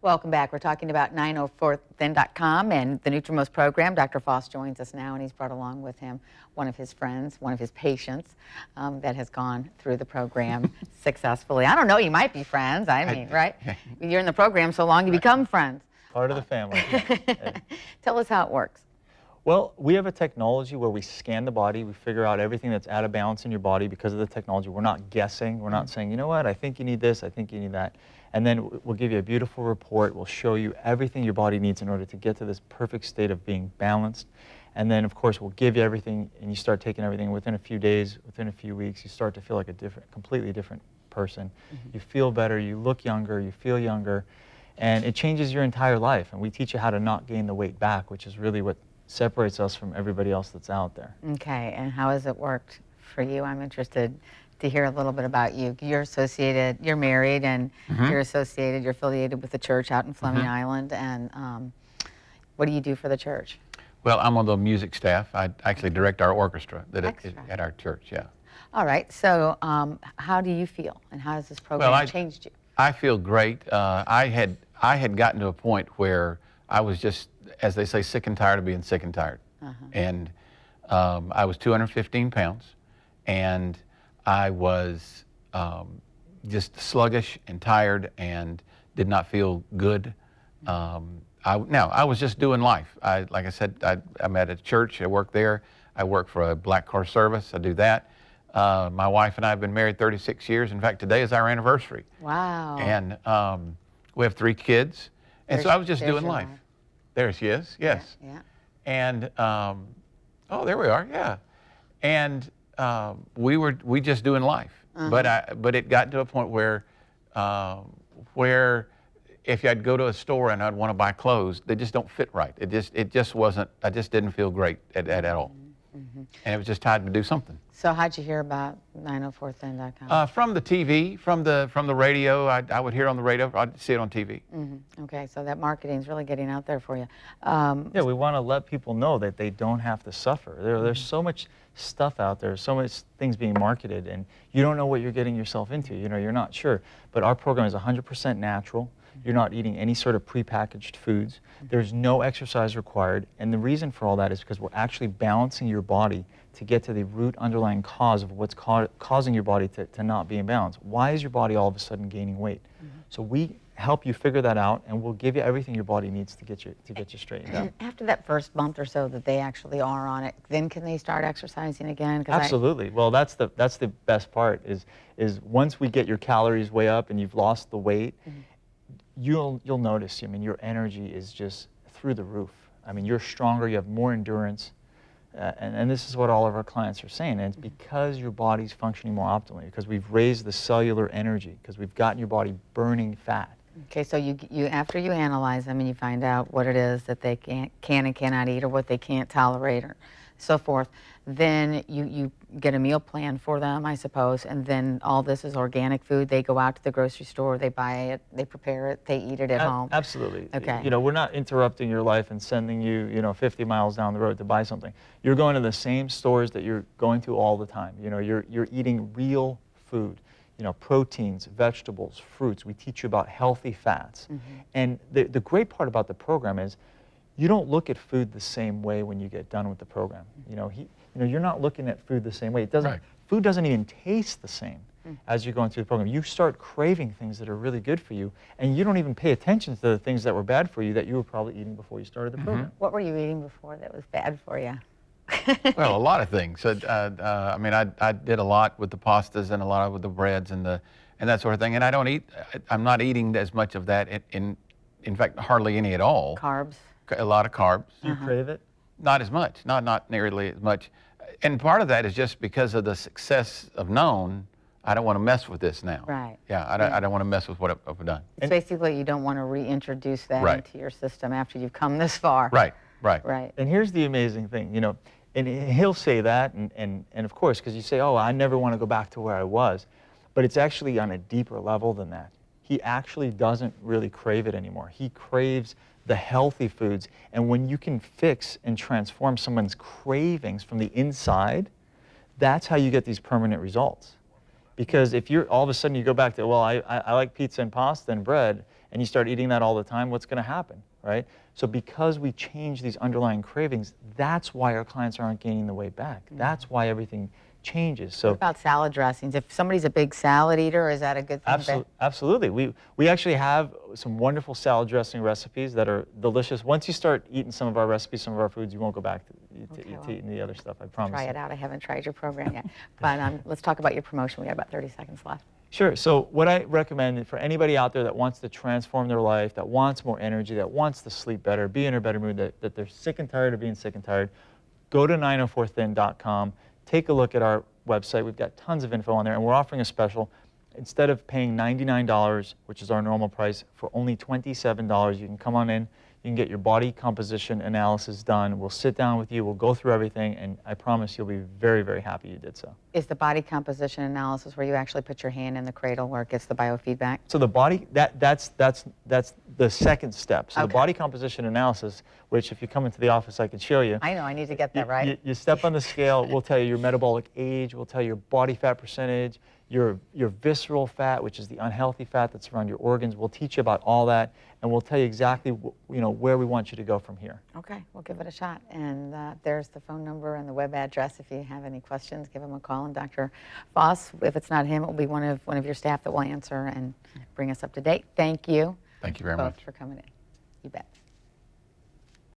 Welcome back. We're talking about 904thin.com and the Nutrimost program. Dr. Foss joins us now, and he's brought along with him one of his friends, one of his patients that has gone through the program successfully. I don't know, you might be friends. I mean, right? You're in the program so long, you become friends. Part of the family. Tell us how it works. Well, we have a technology where we scan the body, we figure out everything that's out of balance in your body because of the technology. We're not guessing, we're not saying, you know what, I think you need this, I think you need that. And then we'll give you a beautiful report, we'll show you everything your body needs in order to get to this perfect state of being balanced. And then, of course, we'll give you everything, and you start taking everything within a few days, within a few weeks, you start to feel like a completely different person. You feel better, you look younger, you feel younger, and it changes your entire life. And we teach you how to not gain the weight back, which is really what separates us from everybody else that's out there. Okay, and how has it worked for you? I'm interested to hear a little bit about you. You're married, and you're affiliated with the church out in Fleming Island, and what do you do for the church? Well, I'm on the music staff. I actually direct our orchestra at our church, yeah. All right, so how do you feel, and how has this program changed you? I feel great. I had gotten to a point where I was just, as they say, sick and tired of being sick and tired. And I was 215 pounds, and I was just sluggish and tired and did not feel good. I was just doing life. Like I said, I'm at a church, I work there. I work for a black car service, I do that. My wife and I have been married 36 years. In fact, today is our anniversary. Wow. And we have 3 kids. And so I was just doing life. There she is, yes. Yeah. And, oh, there we are, yeah. And we just doing life. But it got to a point where if I'd go to a store and I'd want to buy clothes, they just don't fit right. It just wasn't, I just didn't feel great at all. And it was just time to do something. So how'd you hear about 904thin.com? From the TV, from the radio. I would hear it on the radio. I'd see it on TV. Okay, so that marketing's really getting out there for you. Yeah, we want to let people know that they don't have to suffer. There's so much stuff out there, so much things being marketed, and you don't know what you're getting yourself into. You know, you're not sure. But our program is 100% natural. You're not eating any sort of prepackaged foods. There's no exercise required, and the reason for all that is because we're actually balancing your body to get to the root underlying cause of what's causing your body to not be in balance. Why is your body all of a sudden gaining weight? So we help you figure that out, and we'll give you everything your body needs to get you straightened out. After that first month or so that they actually are on it, then can they start exercising again? Absolutely. Well, that's the best part is once we get your calories way up and you've lost the weight, you'll notice, I mean, your energy is just through the roof. I mean, you're stronger, you have more endurance, and this is what all of our clients are saying, and it's because your body's functioning more optimally, because we've raised the cellular energy, because we've gotten your body burning fat. Okay, so you after you analyze them and you find out what it is that they can and cannot eat, or what they can't tolerate, or so forth, then you get a meal plan for them, I suppose, and then all this is organic food. They go out to the grocery store, they buy it, they prepare it, they eat it at home. Absolutely. Okay. You know, we're not interrupting your life and sending you, 50 miles down the road to buy something. You're going to the same stores that you're going to all the time. You know, you're eating real food. You know, proteins, vegetables, fruits. We teach you about healthy fats. And the great part about the program is you don't look at food the same way when you get done with the program. You're not looking at food the same way. Food doesn't even taste the same as you're going through the program. You start craving things that are really good for you, and you don't even pay attention to the things that were bad for you that you were probably eating before you started the program. What were you eating before that was bad for you? Well, a lot of things. I mean, I did a lot with the pastas and a lot with the breads and that sort of thing. And I'm not eating as much of that. In fact, hardly any at all. Carbs. A lot of carbs. Do you crave it? Not as much. Not nearly as much. And part of that is just because of the success of known. I don't want to mess with this now. Right. Yeah, I don't want to mess with what I've done. It's basically you don't want to reintroduce that into your system after you've come this far. Right. And here's the amazing thing, and he'll say that, and of course, because you say, oh, I never want to go back to where I was, but it's actually on a deeper level than that. He actually doesn't really crave it anymore. He craves the healthy foods, and when you can fix and transform someone's cravings from the inside, that's how you get these permanent results. Because if you're all of a sudden you go back to, well, I like pizza and pasta and bread, and you start eating that all the time, what's going to happen, right? So because we change these underlying cravings, that's why our clients aren't gaining the weight back. That's why everything changes. So What about salad dressings? If somebody's a big salad eater, is that a good thing? absolutely. We actually have some wonderful salad dressing recipes that are delicious. Once you start eating some of our recipes, some of our foods, you won't go back to eating the other stuff, I promise. Try it out. I haven't tried your program yet. But let's talk about your promotion. We have about 30 seconds left. Sure. So what I recommend for anybody out there that wants to transform their life, that wants more energy, that wants to sleep better, be in a better mood, that they're sick and tired of being sick and tired, go to 904thin.com, take a look at our website. We've got tons of info on there, and we're offering a special. Instead of paying $99, which is our normal price, for only $27, you can come on in, you can get your body composition analysis done. We'll sit down with you, we'll go through everything, and I promise you'll be very, very happy you did so. Is the body composition analysis where you actually put your hand in the cradle where it gets the biofeedback? So the body, that's the second step. So the Okay. body composition analysis, which if you come into the office, I can show you. I know, I need to get that right. You step on the scale, we'll tell you your metabolic age, we'll tell you your body fat percentage, your visceral fat, which is the unhealthy fat that's around your organs. We'll teach you about all that, and we'll tell you exactly where we want you to go from here. Okay, we'll give it a shot. And there's the phone number and the web address. If you have any questions, give him a call. And Dr. Foss, if it's not him, it will be one of your staff that will answer and bring us up to date. Thank you. Thank you very both much. for coming in. You bet.